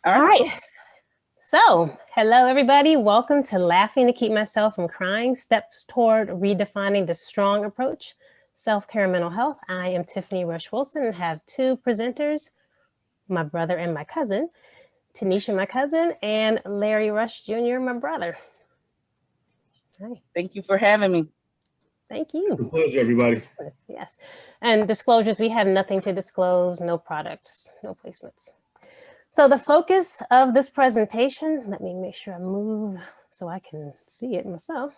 All right. So, hello everybody. Welcome to Laughing to Keep Myself from Crying, Steps Toward Redefining the Strong Approach, Self-Care and Mental Health. I am Tiffany Rush Wilson and have two presenters, my brother and my cousin, Tinesha, my cousin, and Larry Rush Jr., my brother. Hi. Thank you for having me. Thank you. It's a pleasure, everybody. Yes. And disclosures, we have nothing to disclose, no products, no placements. So the focus of this presentation, let me make sure I move so I can see it myself.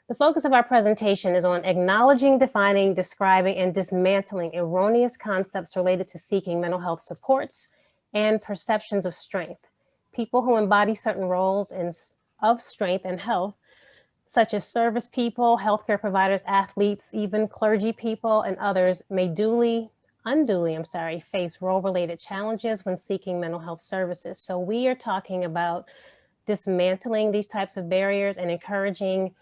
The focus of our presentation is on acknowledging, defining, describing, and dismantling erroneous concepts related to seeking mental health supports and perceptions of strength. People who embody certain roles of strength and health, such as service people, healthcare providers, athletes, even clergy people, and others may unduly face role-related challenges when seeking mental health services. So we are talking about dismantling these types of barriers and encouraging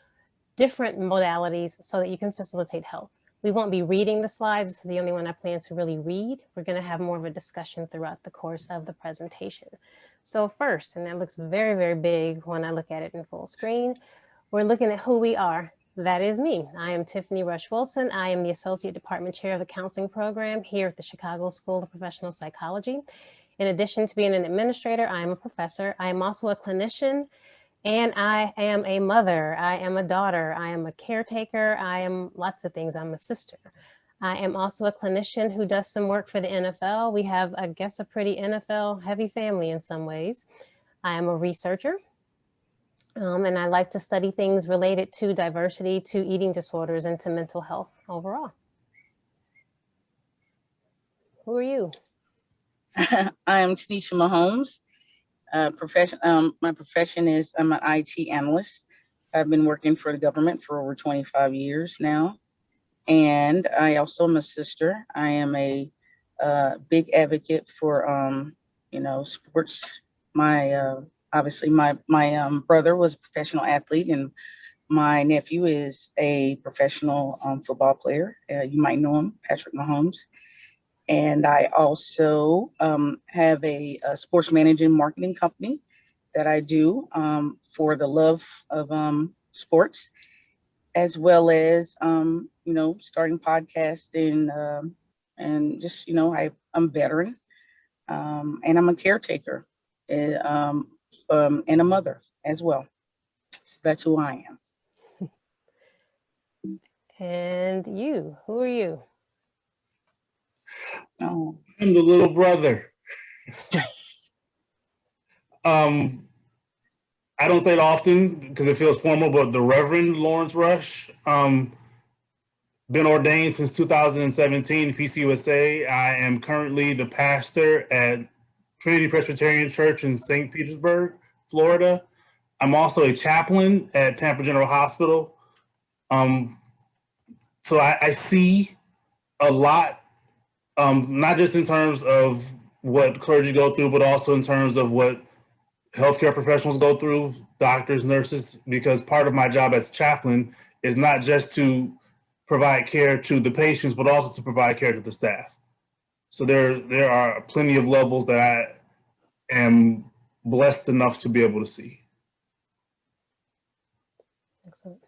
different modalities so that you can facilitate health. We won't be reading the slides. This is the only one I plan to really read. We're going to have more of a discussion throughout the course of the presentation. So first, and that looks very, very big when I look at it in full screen, we're looking at who we are. That is me. I am Tiffany Rush Wilson. I am the Associate Department Chair of the Counseling Program here at the Chicago School of Professional Psychology. In addition to being an administrator, I am a professor. I am also a clinician, and I am a mother. I am a daughter. I am a caretaker. I am lots of things. I'm a sister. I am also a clinician who does some work for the NFL. We have, I guess, a pretty NFL heavy family in some ways. I am a researcher. And I like to study things related to diversity, to eating disorders, and to mental health overall. Who are you? I am Tinesha Mahomes. My profession is I'm an IT analyst. I've been working for the government for over 25 years now. And I also am a sister. I am a big advocate for, sports. Obviously, my brother was a professional athlete, and my nephew is a professional football player. You might know him, Patrick Mahomes. And I also have a sports management marketing company that I do for the love of sports, as well as, starting podcasting and just, I'm a veteran and I'm a caretaker. And a mother as well. So that's who I am. And you, who are you? Oh, I'm the little brother. I don't say it often because it feels formal, but the Reverend Lawrence Rush. Been ordained since 2017, PCUSA. I am currently the pastor at Trinity Presbyterian Church in St. Petersburg, Florida. I'm also a chaplain at Tampa General Hospital. So I see a lot, not just in terms of what clergy go through, but also in terms of what healthcare professionals go through, doctors, nurses, because part of my job as chaplain is not just to provide care to the patients, but also to provide care to the staff. So there are plenty of levels that I am blessed enough to be able to see. Excellent.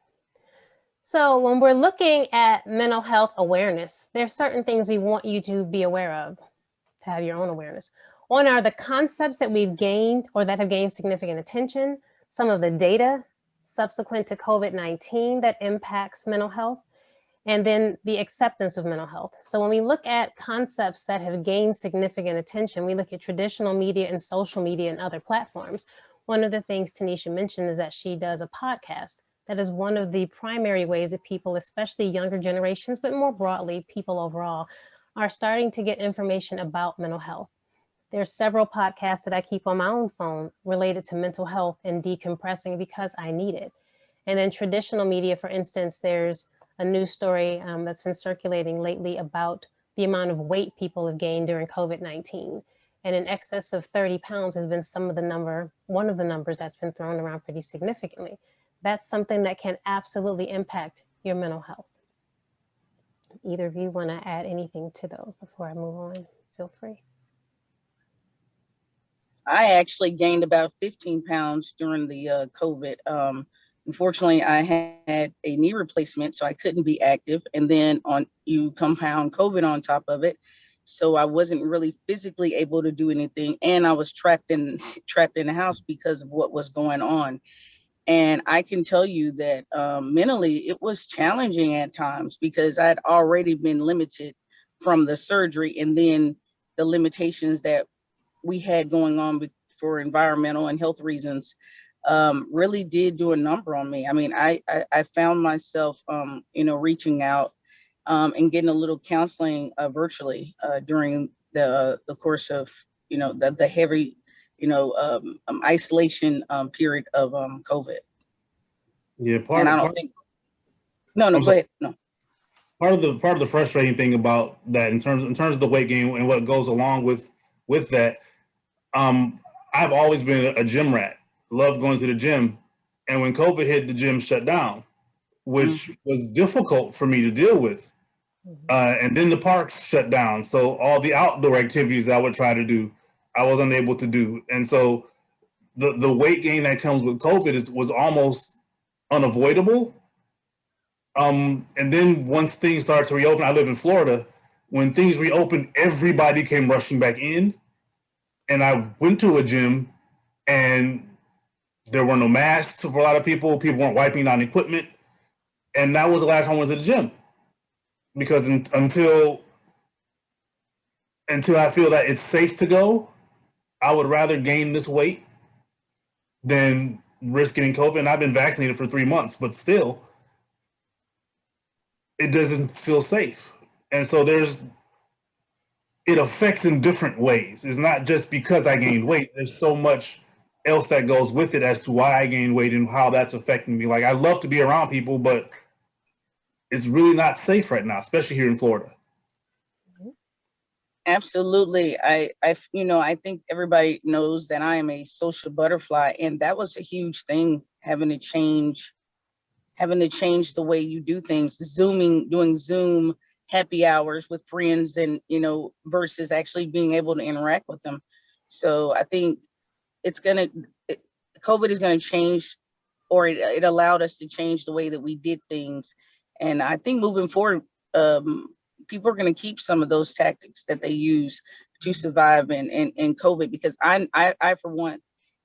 So when we're looking at mental health awareness, there are certain things we want you to be aware of, to have your own awareness. One are the concepts that we've gained or that have gained significant attention, some of the data subsequent to COVID-19 that impacts mental health, and then the acceptance of mental health. So when we look at concepts that have gained significant attention, we look at traditional media and social media and other platforms. One of the things Tinesha mentioned is that she does a podcast. That is one of the primary ways that people, especially younger generations, but more broadly, people overall, are starting to get information about mental health. There's several podcasts that I keep on my own phone related to mental health and decompressing because I need it. And then traditional media, for instance, there's a news story that's been circulating lately about the amount of weight people have gained during COVID-19. And in excess of 30 pounds has been one of the numbers that's been thrown around pretty significantly. That's something that can absolutely impact your mental health. Either of you want to add anything to those before I move on? Feel free. I actually gained about 15 pounds during the COVID. Unfortunately, I had a knee replacement, so I couldn't be active. And then on you compound COVID on top of it, so I wasn't really physically able to do anything, and I was trapped in trapped in the house because of what was going on. And I can tell you that mentally, it was challenging at times because I had already been limited from the surgery, and then the limitations that we had going on for environmental and health reasons really did do a number on me. I mean, I found myself, reaching out and getting a little counseling virtually during the course of, the heavy, isolation period of COVID. Yeah, And I don't think, no, I'm go sorry. ahead. No. Part of the frustrating thing about that in terms of the weight gain and what goes along with that, I've always been a gym rat. Loved going to the gym, and when COVID hit, the gym shut down, which was difficult for me to deal with. And then the parks shut down, so all the outdoor activities I would try to do, I was unable to do, and so the weight gain that comes with COVID was almost unavoidable. And then once things started to reopen, I live in Florida. When things reopened, everybody came rushing back in, and I went to a gym, and there were no masks for a lot of people. People weren't wiping down equipment, and that was the last time I went to the gym because until I feel that it's safe to go, I would rather gain this weight than risk getting COVID. And I've been vaccinated for 3 months, but still, it doesn't feel safe. And so it affects in different ways. It's not just because I gained weight. There's so much else that goes with it as to why I gained weight and how that's affecting me. Like, I love to be around people, but it's really not safe right now, especially here in Florida. Absolutely. I think everybody knows that I am a social butterfly, and that was a huge thing, having to change the way you do things, doing Zoom happy hours with friends, and, versus actually being able to interact with them. So I think COVID is going to change, or it allowed us to change the way that we did things. And I think moving forward, people are going to keep some of those tactics that they use to survive in COVID, because I for one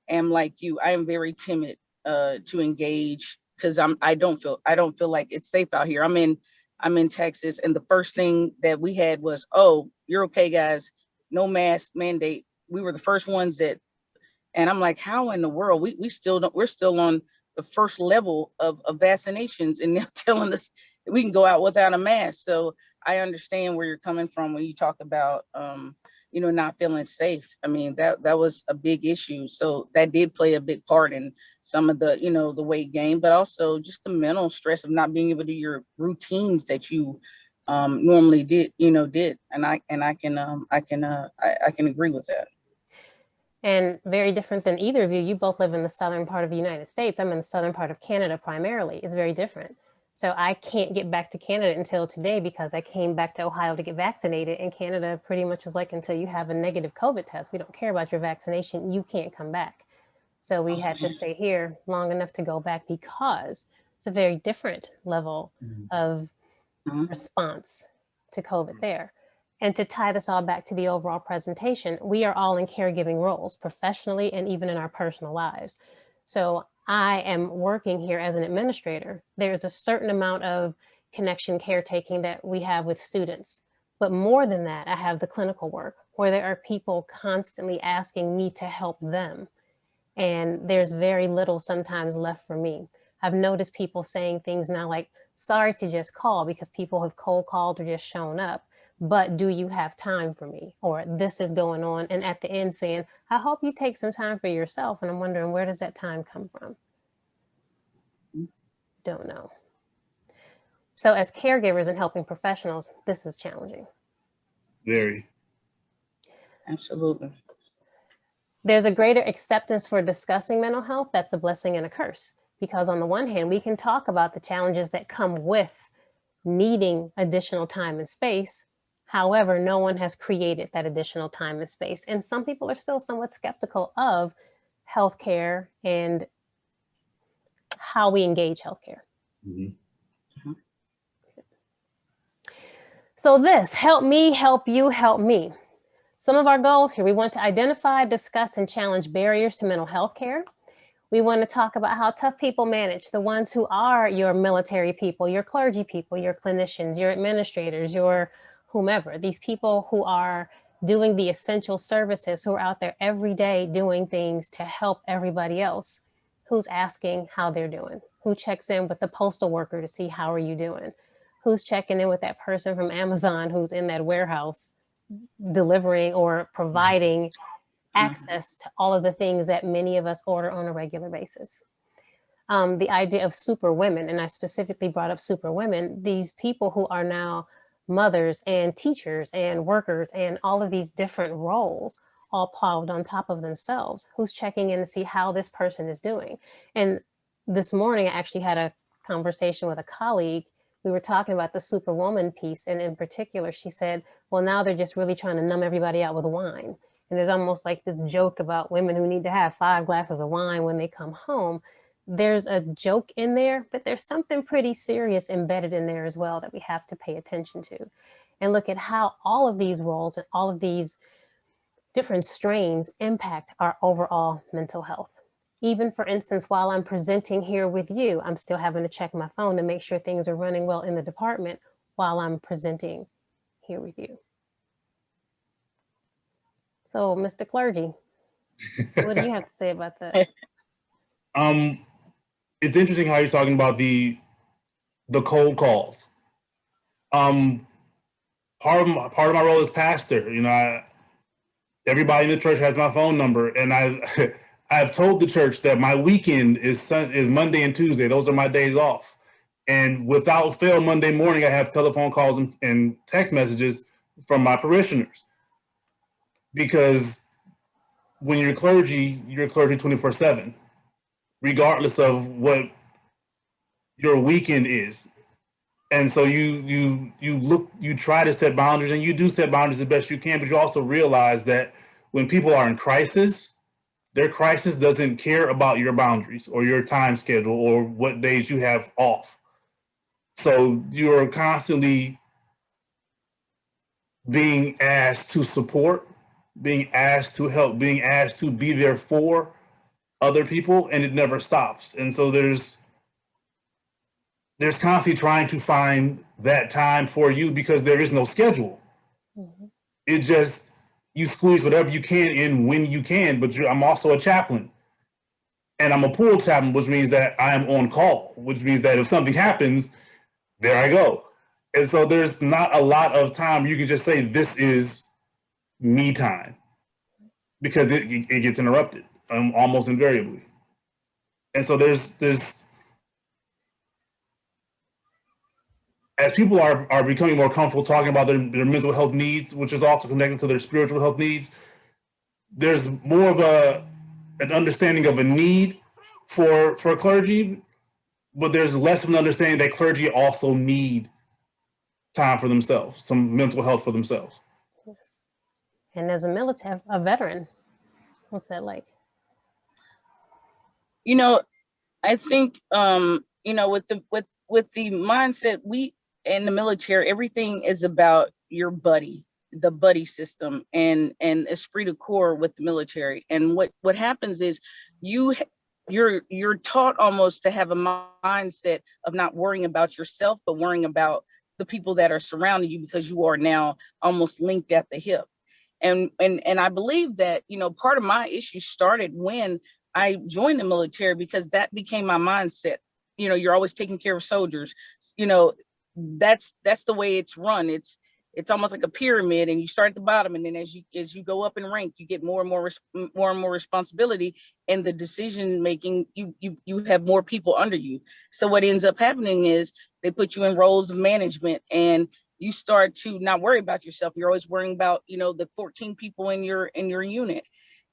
am like you. I am very timid to engage, because I don't feel like it's safe out here. I'm in Texas, and the first thing that we had was, oh, you're okay, guys, no mask mandate. We were the first ones that, and I'm like, how in the world we still don't, we're still on the first level of vaccinations, and they're telling us that we can go out without a mask. So I understand where you're coming from when you talk about not feeling safe. I mean, that was a big issue. So that did play a big part in some of the, the weight gain, but also just the mental stress of not being able to do your routines that you normally did. And I can agree with that. And very different than either of you. You both live in the southern part of the United States. I'm in the southern part of Canada primarily. It's very different. So I can't get back to Canada until today because I came back to Ohio to get vaccinated. And Canada pretty much was like, until you have a negative COVID test, we don't care about your vaccination, you can't come back. So we had to stay here long enough to go back because it's a very different level of response to COVID there. And to tie this all back to the overall presentation, we are all in caregiving roles, professionally and even in our personal lives. So I am working here as an administrator. There's a certain amount of connection caretaking that we have with students. But more than that, I have the clinical work where there are people constantly asking me to help them. And there's very little sometimes left for me. I've noticed people saying things now like, sorry to just call, because people have cold called or just shown up. But do you have time for me? Or this is going on. And at the end saying, I hope you take some time for yourself. And I'm wondering, where does that time come from? Don't know. So as caregivers and helping professionals, this is challenging. Very. Absolutely. There's a greater acceptance for discussing mental health. That's a blessing and a curse. Because on the one hand, we can talk about the challenges that come with needing additional time and space. However, no one has created that additional time and space. And some people are still somewhat skeptical of healthcare and how we engage healthcare. Mm-hmm. So this, help me, help you, help me. Some of our goals here, we want to identify, discuss, and challenge barriers to mental health care. We want to talk about how tough people manage, the ones who are your military people, your clergy people, your clinicians, your administrators, your whomever, these people who are doing the essential services, who are out there every day doing things to help everybody else, who's asking how they're doing, who checks in with the postal worker to see how are you doing, who's checking in with that person from Amazon who's in that warehouse delivering or providing access to all of the things that many of us order on a regular basis. The idea of super women, and I specifically brought up super women, these people who are now mothers and teachers and workers and all of these different roles all piled on top of themselves, who's checking in to see how this person is doing. And this morning, I actually had a conversation with a colleague. We were talking about the superwoman piece, and in particular, she said, well, now they're just really trying to numb everybody out with wine. And there's almost like this joke about women who need to have 5 glasses of wine when they come home. There's a joke in there, but there's something pretty serious embedded in there as well that we have to pay attention to and look at how all of these roles and all of these different strains impact our overall mental health. Even for instance, while I'm presenting here with you, I'm still having to check my phone to make sure things are running well in the department while I'm presenting here with you. So, Mr. Clergy, what do you have to say about that? It's interesting how you're talking about the cold calls. Part of my role as pastor, you know, everybody in the church has my phone number, and I've told the church that my weekend is Monday and Tuesday. Those are my days off, and without fail, Monday morning I have telephone calls and text messages from my parishioners. Because when you're clergy 24/7, regardless of what your weekend is. And so you try to set boundaries, and you do set boundaries the best you can, but you also realize that when people are in crisis, their crisis doesn't care about your boundaries or your time schedule or what days you have off. So you're constantly being asked to support, being asked to help, being asked to be there for other people, and it never stops. And so there's constantly trying to find that time for you because there is no schedule. Mm-hmm. It just, you squeeze whatever you can in when you can, but I'm also a chaplain. And I'm a pool chaplain, which means that I am on call, which means that if something happens, there I go. And so there's not a lot of time you can just say, this is me time, because it gets interrupted almost invariably. And so there's as people are becoming more comfortable talking about their mental health needs, which is also connected to their spiritual health needs, there's more of an understanding of a need for clergy, but there's less of an understanding that clergy also need time for themselves, some mental health for themselves. Yes. And as a veteran, what's that like? You know, I think you know, with the mindset, we in the military, everything is about your buddy, the buddy system, and esprit de corps with the military. And what happens is you're taught almost to have a mindset of not worrying about yourself, but worrying about the people that are surrounding you, because you are now almost linked at the hip. And I believe that, you know, part of my issue started when I joined the military, because that became my mindset. You know, you're always taking care of soldiers. You know, that's the way it's run. It's almost like a pyramid, and you start at the bottom, and then as you go up in rank, you get more and more responsibility, and the decision making, you have more people under you. So what ends up happening is they put you in roles of management, and you start to not worry about yourself. You're always worrying about, you know, the 14 people in your unit.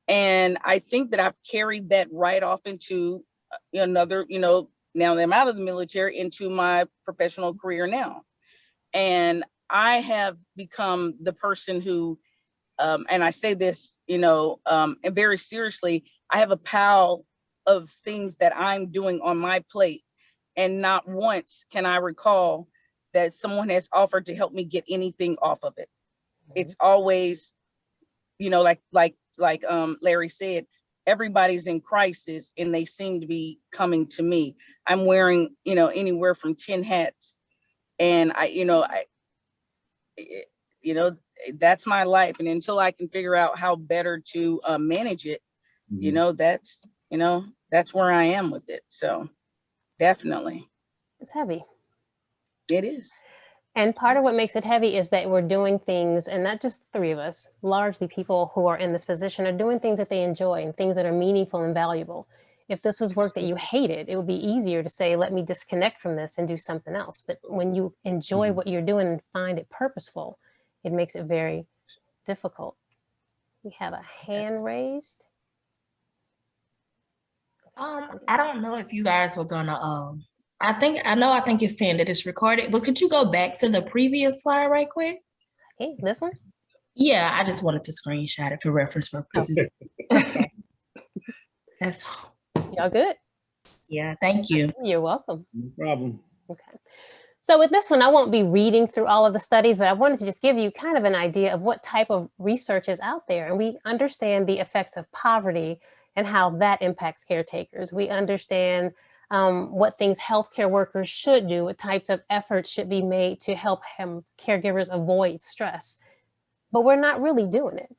And I think that I've carried that right off into another, you know, now that I'm out of the military, into my professional career now. And I have become the person who, and I say this, and very seriously, I have a pile of things that I'm doing on my plate. And not once can I recall that someone has offered to help me get anything off of it. It's always, like Larry said, everybody's in crisis and they seem to be coming to me. I'm wearing, anywhere from 10 hats. And that's my life. And until I can figure out how better to manage it, that's where I am with it. So definitely. It's heavy. It is. And part of what makes it heavy is that we're doing things, and not just three of us, largely people who are in this position are doing things that they enjoy and things that are meaningful and valuable. If this was work that you hated, it would be easier to say, let me disconnect from this and do something else. But when you enjoy what you're doing and find it purposeful, it makes it very difficult. We have a hand raised. I don't know if you guys were gonna I think it's saying that it's recorded, but could you go back to the previous slide right quick? Okay, this one? Yeah, I just wanted to screenshot it for reference purposes. Okay. That's all. Y'all good? Yeah, thank you. You're welcome. No problem. Okay. So with this one, I won't be reading through all of the studies, but I wanted to just give you kind of an idea of what type of research is out there. And we understand the effects of poverty and how that impacts caretakers. We understand what things healthcare workers should do, what types of efforts should be made to help caregivers avoid stress. But we're not really doing it.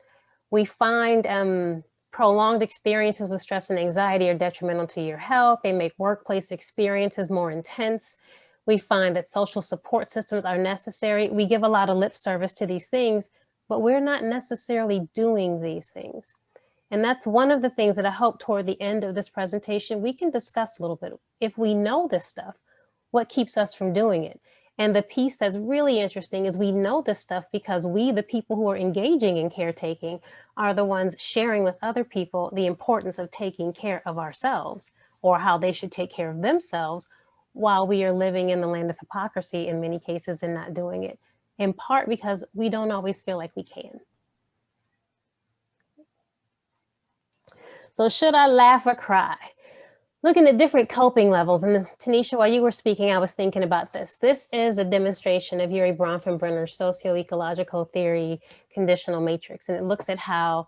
We find prolonged experiences with stress and anxiety are detrimental to your health. They make workplace experiences more intense. We find that social support systems are necessary. We give a lot of lip service to these things, but we're not necessarily doing these things. And that's one of the things that I hope toward the end of this presentation, we can discuss a little bit. If we know this stuff, what keeps us from doing it? And the piece that's really interesting is we know this stuff because we, the people who are engaging in caretaking, are the ones sharing with other people the importance of taking care of ourselves or how they should take care of themselves while we are living in the land of hypocrisy in many cases and not doing it, in part because we don't always feel like we can. So should I laugh or cry? Looking at different coping levels, and Tinesha, while you were speaking, I was thinking about this. This is a demonstration of Yuri Bronfenbrenner's socio-ecological theory conditional matrix, and it looks at how,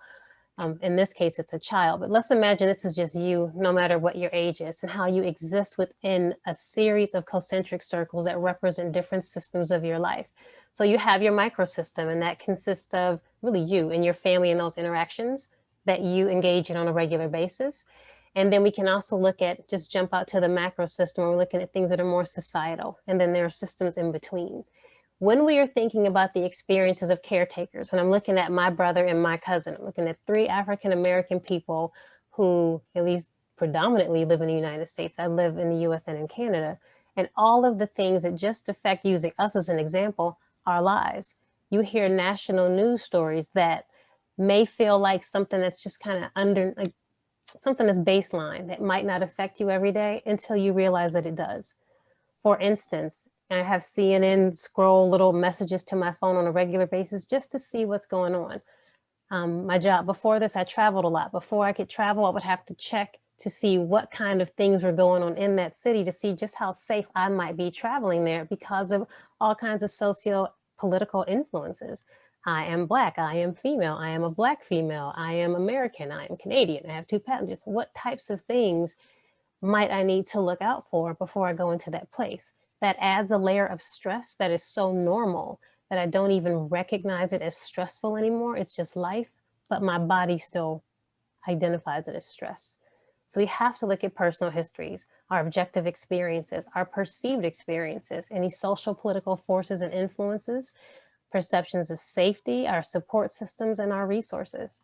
in this case, it's a child, but let's imagine this is just you, no matter what your age is, and how you exist within a series of concentric circles that represent different systems of your life. So you have your microsystem, and that consists of really you and your family and those interactions that you engage in on a regular basis. And then we can also look at, just jump out to the macro system, we're looking at things that are more societal, and then there are systems in between. When we are thinking about the experiences of caretakers, when I'm looking at my brother and my cousin, I'm looking at 3 African-American people who at least predominantly live in the United States. I live in the US and in Canada, and all of the things that just affect, using us as an example, our lives. You hear national news stories that may feel like something that's just kind of under, like something that's baseline that might not affect you every day until you realize that it does. For instance, I have CNN scroll little messages to my phone on a regular basis just to see what's going on. My job before this, I traveled a lot. Before I could travel, I would have to check to see what kind of things were going on in that city to see just how safe I might be traveling there because of all kinds of socio-political influences. I am Black, I am female, I am a Black female, I am American, I am Canadian, I have 2 patents. Just what types of things might I need to look out for before I go into that place? That adds a layer of stress that is so normal that I don't even recognize it as stressful anymore. It's just life, but my body still identifies it as stress. So we have to look at personal histories, our objective experiences, our perceived experiences, any social political forces and influences, perceptions of safety, our support systems, and our resources.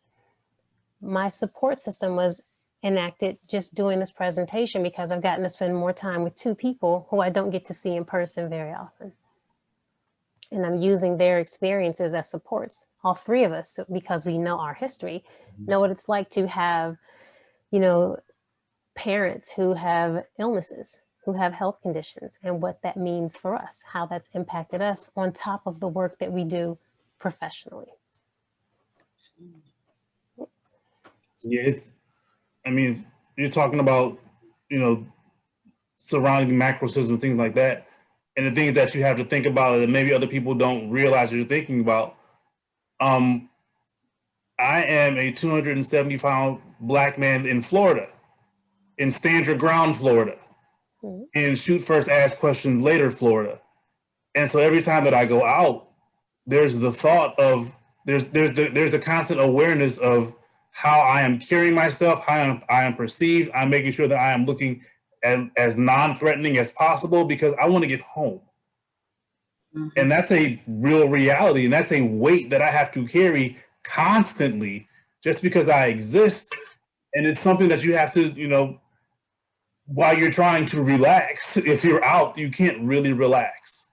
My support system was enacted just doing this presentation because I've gotten to spend more time with 2 people who I don't get to see in person very often. And I'm using their experiences as supports, all 3 of us, because we know our history, know what it's like to have, parents who have illnesses, who have health conditions and what that means for us, how that's impacted us on top of the work that we do professionally. Yeah, I mean, you're talking about, surrounding the macro system, things like that. And the things that you have to think about that maybe other people don't realize you're thinking about. I am a 270-pound Black man in Florida, in stand your ground, Florida, in shoot first, ask questions later, Florida. And so every time that I go out, there's the thought of, there's a constant awareness of how I am carrying myself, how I am perceived. I'm making sure that I am looking as non-threatening as possible because I want to get home. Mm-hmm. And that's a real reality. And that's a weight that I have to carry constantly just because I exist. And it's something that you have to, while you're trying to relax, if you're out, you can't really relax.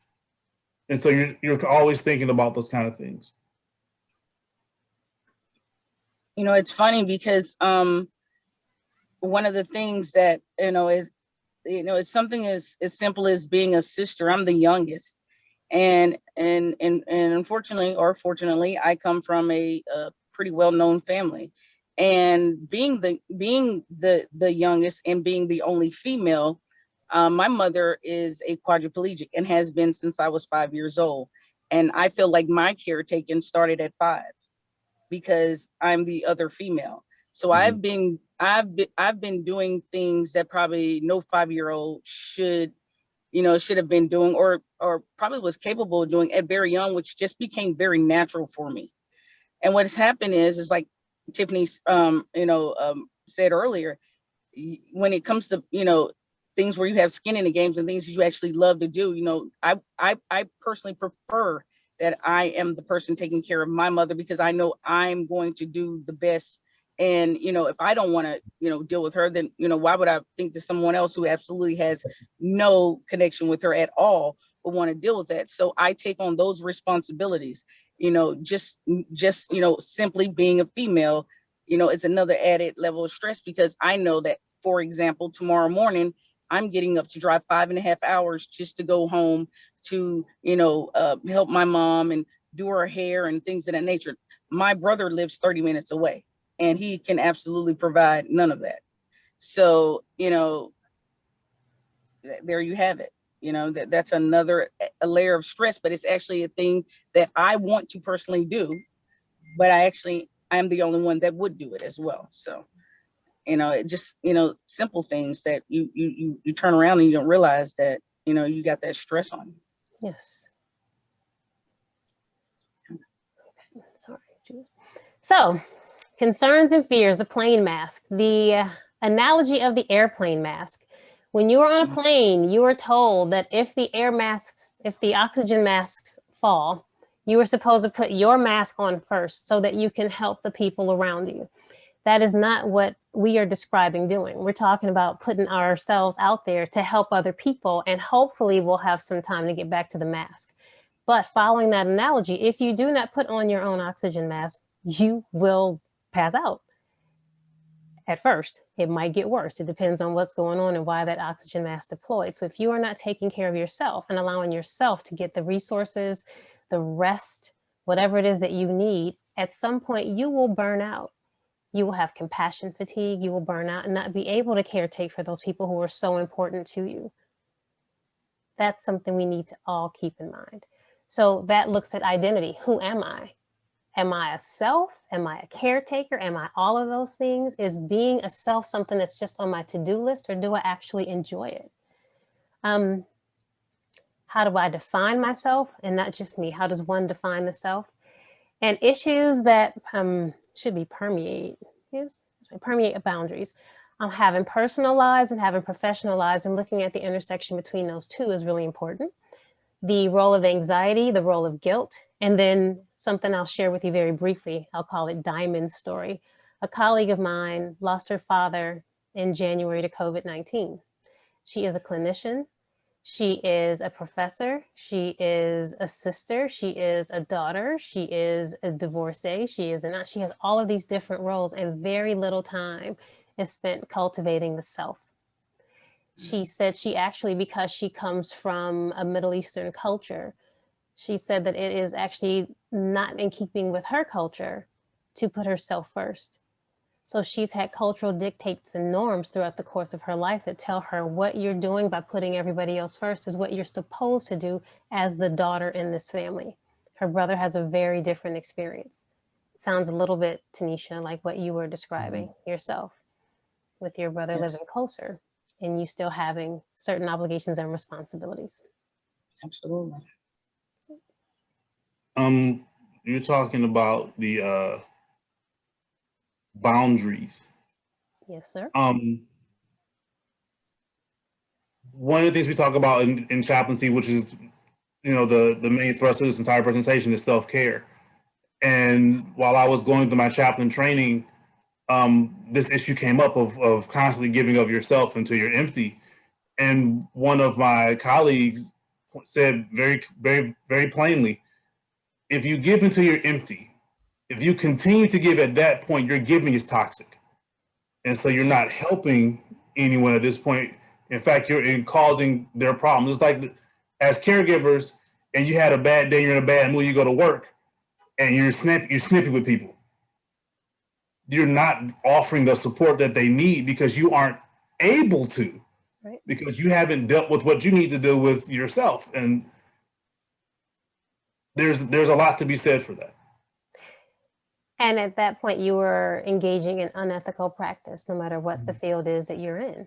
And so you're always thinking about those kind of things. It's funny because one of the things that, is, it's something as simple as being a sister. I'm the youngest. And unfortunately or fortunately, I come from a pretty well-known family. And being the youngest and being the only female, my mother is a quadriplegic and has been since I was 5 years old. And I feel like my caretaking started at 5 because I'm the other female. So mm-hmm. I've been doing things that probably no 5-year-old should have been doing or probably was capable of doing at very young, which just became very natural for me. And what's happened is like Tiffany said earlier, when it comes to things where you have skin in the games and things that you actually love to do, I personally prefer that I am the person taking care of my mother because I know I'm going to do the best. And, if I don't want to, deal with her, then, why would I think that someone else who absolutely has no connection with her at all would want to deal with that? So I take on those responsibilities, just simply being a female, it's another added level of stress because I know that, for example, tomorrow morning, I'm getting up to drive 5.5 hours just to go home to, help my mom and do her hair and things of that nature. My brother lives 30 minutes away. And he can absolutely provide none of that. So, there you have it. That's another layer of stress, but it's actually a thing that I want to personally do, but I'm the only one that would do it as well. So, it just, simple things that you turn around and you don't realize that, you got that stress on you. Yes. Okay. Sorry. So, concerns and fears, the plane mask, the analogy of the airplane mask. When you are on a plane, you are told that if the oxygen masks fall, you are supposed to put your mask on first so that you can help the people around you. That is not what we are describing doing. We're talking about putting ourselves out there to help other people, and hopefully we'll have some time to get back to the mask. But following that analogy, if you do not put on your own oxygen mask, you will pass out. At first, it might get worse. It depends on what's going on and why that oxygen mask deployed. So if you are not taking care of yourself and allowing yourself to get the resources, the rest, whatever it is that you need, at some point you will burn out. You will have compassion fatigue. You will burn out and not be able to caretake for those people who are so important to you. That's something we need to all keep in mind. So that looks at identity. Who am I? Am I a self? Am I a caretaker? Am I all of those things? Is being a self something that's just on my to-do list, or do I actually enjoy it? How do I define myself, and not just me? How does one define the self? And issues that should permeate boundaries. Having personal lives and having professional lives, and looking at the intersection between those two is really important. The role of anxiety, the role of guilt, and then something I'll share with you very briefly. I'll call it Diamond's story. A colleague of mine lost her father in January to COVID-19. She is a clinician. She is a professor. She is a sister. She is a daughter. She is a divorcee. She has all of these different roles, and very little time is spent cultivating the self. She said she actually, because she comes from a Middle Eastern culture, she said that it is actually not in keeping with her culture to put herself first. So she's had cultural dictates and norms throughout the course of her life that tell her what you're doing by putting everybody else first is what you're supposed to do as the daughter in this family. Her brother has a very different experience. It sounds a little bit, Tinesha, like what you were describing yourself, with your brother living closer and you still having certain obligations and responsibilities. Absolutely. You're talking about the boundaries. Yes, sir. One of the things we talk about in chaplaincy, which is, the main thrust of this entire presentation, is self-care. And while I was going through my chaplain training, this issue came up of constantly giving of yourself until you're empty. And one of my colleagues said very, very, very plainly, if you give until you're empty, if you continue to give at that point, your giving is toxic. And so you're not helping anyone at this point. In fact, you're causing their problems. It's like as caregivers, and you had a bad day, you're in a bad mood, you go to work, and you're snippy with people. You're not offering the support that they need because you aren't able to, right? Because you haven't dealt with what you need to do with yourself. And there's a lot to be said for that. And at that point, you were engaging in unethical practice, no matter what the field is that you're in,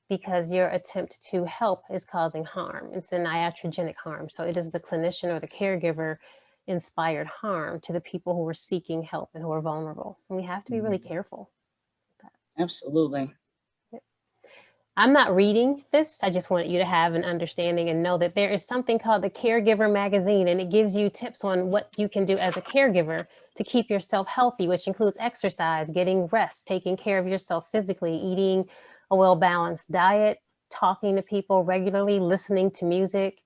because your attempt to help is causing harm. It's an iatrogenic harm. So it is the clinician or the caregiver inspired harm to the people who are seeking help and who are vulnerable. And we have to be really careful with that. Absolutely. I'm not reading this. I just want you to have an understanding and know that there is something called the Caregiver Magazine, and it gives you tips on what you can do as a caregiver to keep yourself healthy, which includes exercise, getting rest, taking care of yourself physically, eating a well-balanced diet, talking to people regularly, listening to music,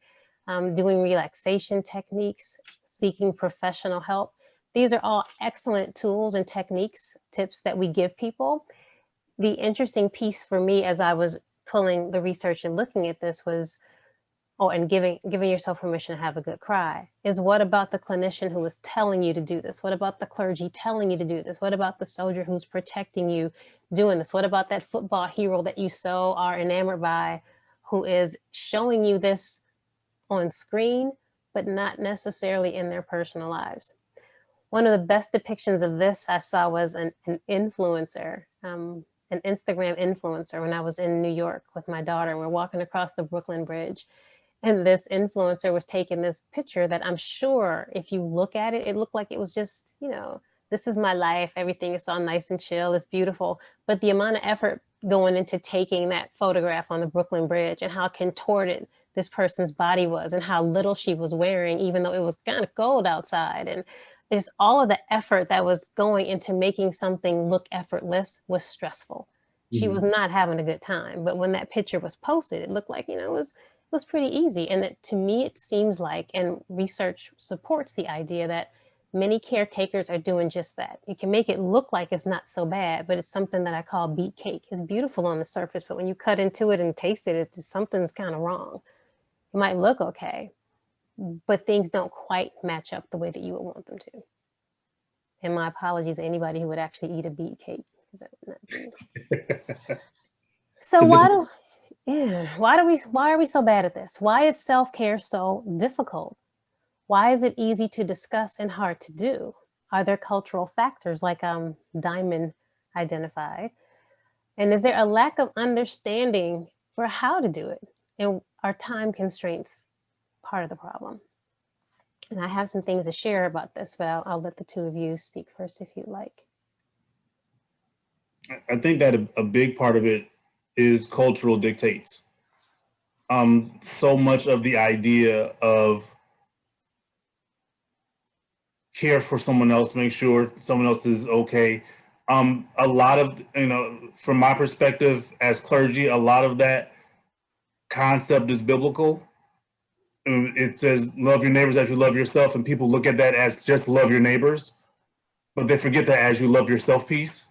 doing relaxation techniques, seeking professional help. These are all excellent tools and techniques, tips that we give people. The interesting piece for me as I was pulling the research and looking at this was, and giving yourself permission to have a good cry, is what about the clinician who is telling you to do this? What about the clergy telling you to do this? What about the soldier who's protecting you doing this? What about that football hero that you so are enamored by, who is showing you this on screen, but not necessarily in their personal lives? One of the best depictions of this I saw was an influencer, an Instagram influencer, when I was in New York with my daughter. We're walking across the Brooklyn Bridge, and this influencer was taking this picture that I'm sure if you look at it, it looked like it was just, this is my life. Everything is all nice and chill. It's beautiful. But the amount of effort going into taking that photograph on the Brooklyn Bridge and how contorted this person's body was and how little she was wearing, even though it was kind of cold outside. And just all of the effort that was going into making something look effortless was stressful. She was not having a good time. But when that picture was posted, it looked like, it was pretty easy. And that, to me, it seems like, and research supports the idea that many caretakers are doing just that. You can make it look like it's not so bad, but it's something that I call beet cake. It's beautiful on the surface, but when you cut into it and taste it, it's just, something's kind of wrong. It might look okay, but things don't quite match up the way that you would want them to. And my apologies to anybody who would actually eat a beet cake. That would not be. So why are we so bad at this? Why is self-care so difficult? Why is it easy to discuss and hard to do? Are there cultural factors like Diamond identified? And is there a lack of understanding for how to do it? And are time constraints part of the problem? And I have some things to share about this, but I'll let the two of you speak first if you'd like. I think that a big part of it is cultural dictates. So much of the idea of care for someone else, make sure someone else is okay. A lot of, from my perspective as clergy, a lot of that concept is biblical. It says, love your neighbors as you love yourself. And people look at that as just love your neighbors, but they forget that as you love yourself piece.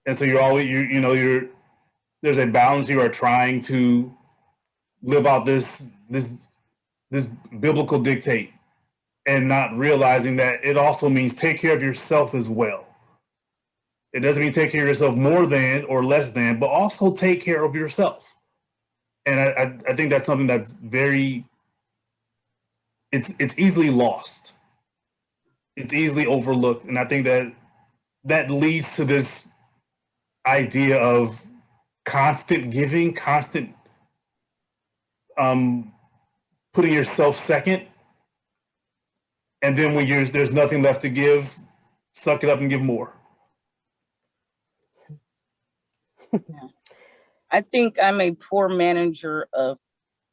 And so you're always, there's a balance. You are trying to live out this biblical dictate, and not realizing that it also means take care of yourself as well. It doesn't mean take care of yourself more than or less than, but also take care of yourself. And I think that's something that's it's easily lost. It's easily overlooked. And I think that leads to this idea of constant giving, constant putting yourself second. And then when there's nothing left to give, suck it up and give more. Yeah. I think I'm a poor manager of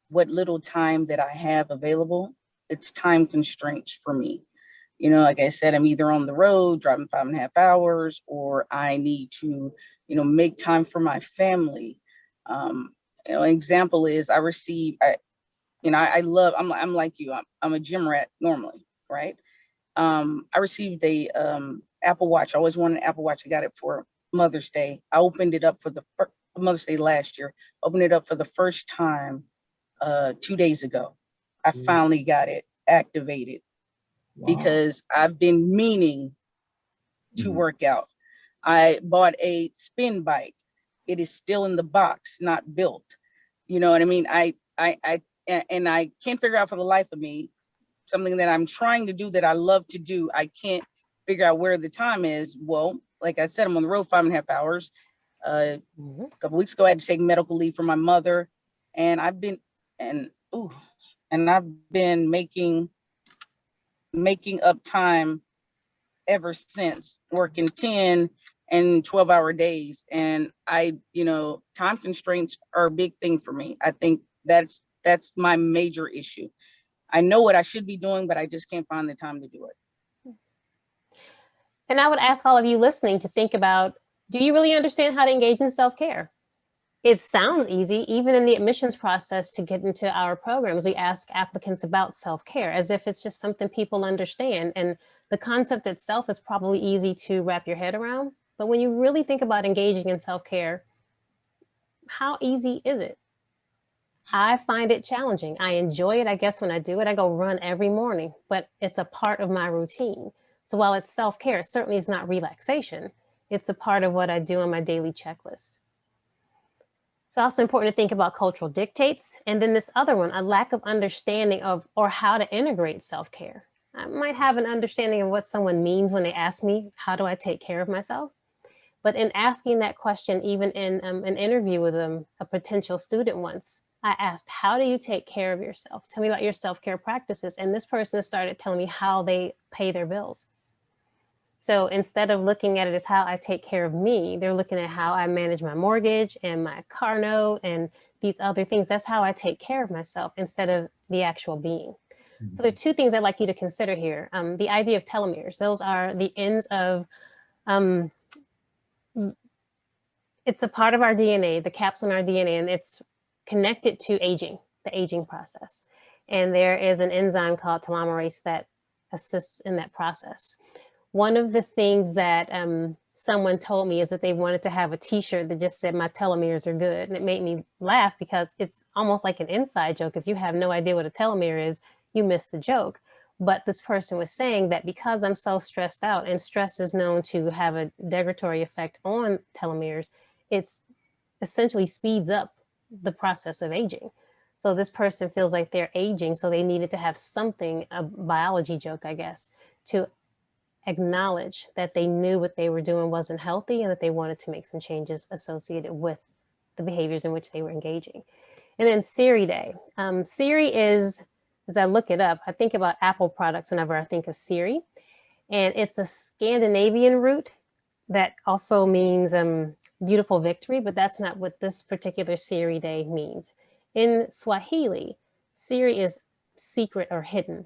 what little time that I have available. It's time constraints for me. You know, like I said, I'm either on the road driving 5.5 hours, or I need to, make time for my family. An example is I'm like you, I'm a gym rat normally, right? I received a Apple Watch. I always wanted an Apple Watch. I got it for Mother's Day. I opened it up for Mother's Day last year. Opened it up for the first time 2 days ago. I finally got it activated. Wow. Because I've been meaning to work out. I bought a spin bike. It is still in the box, not built. You know what I mean? I can't figure out for the life of me something that I'm trying to do that I love to do. I can't figure out where the time is. Well, like I said, I'm on the road 5.5 hours. A couple weeks ago, I had to take medical leave for my mother, and I've been making up time ever since, working 10 and 12-hour days. And time constraints are a big thing for me. I think that's my major issue. I know what I should be doing, but I just can't find the time to do it. And I would ask all of you listening to think about, do you really understand how to engage in self-care? It sounds easy. Even in the admissions process to get into our programs, we ask applicants about self-care as if it's just something people understand. And the concept itself is probably easy to wrap your head around. But when you really think about engaging in self-care, how easy is it? I find it challenging. I enjoy it, I guess, when I do it. I go run every morning, but it's a part of my routine. So while it's self-care, it certainly is not relaxation. It's a part of what I do on my daily checklist. It's also important to think about cultural dictates. And then this other one, a lack of understanding of or how to integrate self-care. I might have an understanding of what someone means when they ask me, how do I take care of myself? But in asking that question, even in an interview with a potential student once, I asked, how do you take care of yourself? Tell me about your self-care practices. And this person started telling me how they pay their bills. So instead of looking at it as how I take care of me, they're looking at how I manage my mortgage and my car note and these other things. That's how I take care of myself instead of the actual being. Mm-hmm. So there are two things I'd like you to consider here. The idea of telomeres. Those are the ends of, it's a part of our DNA, the caps on our DNA, and it's connected to aging, the aging process. And there is an enzyme called telomerase that assists in that process. One of the things that someone told me is that they wanted to have a t-shirt that just said, my telomeres are good. And it made me laugh because it's almost like an inside joke. If you have no idea what a telomere is, you miss the joke. But this person was saying that because I'm so stressed out, and stress is known to have a degradatory effect on telomeres, it's essentially speeds up the process of aging. So this person feels like they're aging, so they needed to have something, a biology joke, I guess, to acknowledge that they knew what they were doing wasn't healthy and that they wanted to make some changes associated with the behaviors in which they were engaging. And then Siri Day. Siri is, as I look it up, I think about Apple products whenever I think of Siri. And it's a Scandinavian root that also means beautiful victory, but that's not what this particular Siri Day means. In Swahili, Siri is secret or hidden.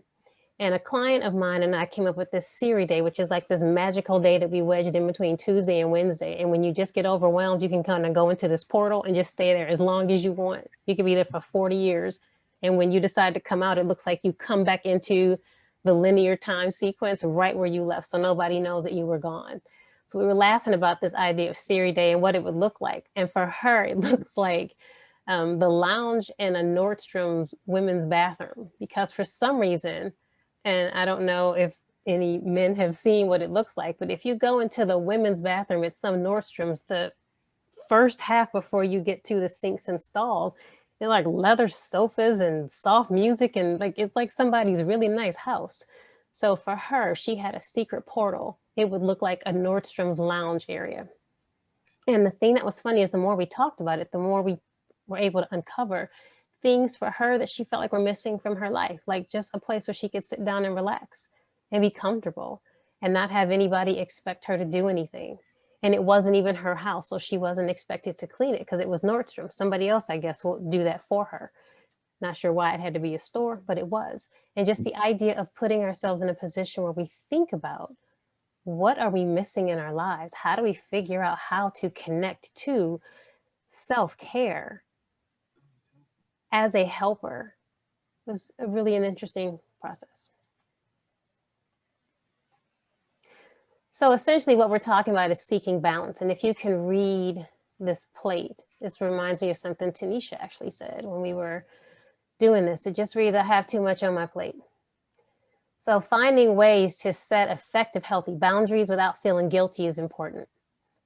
And a client of mine and I came up with this Siri Day, which is like this magical day that we wedged in between Tuesday and Wednesday. And when you just get overwhelmed, you can kind of go into this portal and just stay there as long as you want. You could be there for 40 years. And when you decide to come out, it looks like you come back into the linear time sequence right where you left. So nobody knows that you were gone. So we were laughing about this idea of Siri Day and what it would look like. And for her, it looks like the lounge in a Nordstrom's women's bathroom, because for some reason, and I don't know if any men have seen what it looks like, but if you go into the women's bathroom at some Nordstrom's, the first half before you get to the sinks and stalls, they're like leather sofas and soft music, and like it's like somebody's really nice house. So for her, she had a secret portal. It would look like a Nordstrom's lounge area. And the thing that was funny is the more we talked about it, the more we were able to uncover things for her that she felt like were missing from her life, like just a place where she could sit down and relax and be comfortable and not have anybody expect her to do anything. And it wasn't even her house, so she wasn't expected to clean it because it was Nordstrom. Somebody else, I guess, will do that for her. Not sure why it had to be a store, but it was. And just the idea of putting ourselves in a position where we think about what are we missing in our lives? How do we figure out how to connect to self-care as a helper? It was really an interesting process. So essentially what we're talking about is seeking balance. And if you can read this plate, this reminds me of something Tinesha actually said when we were doing this. It just reads, I have too much on my plate. So finding ways to set effective, healthy boundaries without feeling guilty is important.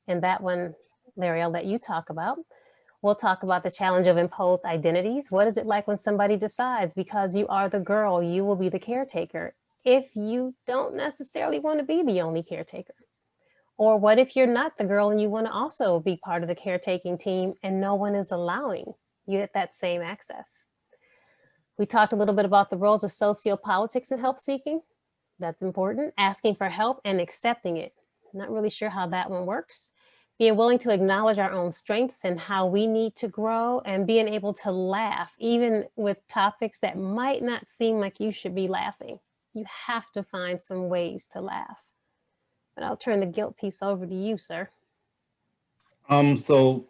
And that one, Larry, I'll let you talk about. We'll talk about the challenge of imposed identities. What is it like when somebody decides because you are the girl, you will be the caretaker, if you don't necessarily want to be the only caretaker? Or what if you're not the girl and you want to also be part of the caretaking team and no one is allowing you at that same access? We talked a little bit about the roles of sociopolitics in help seeking. That's important. Asking for help and accepting it. Not really sure how that one works. Being willing to acknowledge our own strengths and how we need to grow, and being able to laugh, even with topics that might not seem like you should be laughing. You have to find some ways to laugh. But I'll turn the guilt piece over to you, sir. So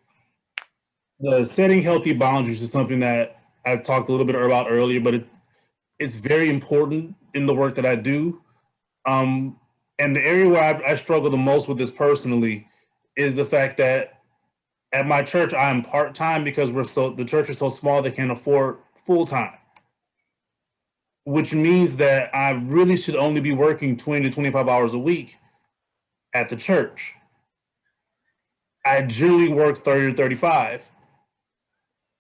the setting healthy boundaries is something that I talked a little bit about earlier, but it's very important in the work that I do. And the area where I struggle the most with this personally is the fact that at my church, I am part-time because the church is so small they can't afford full-time, which means that I really should only be working 20 to 25 hours a week at the church. I generally work 30 to 35.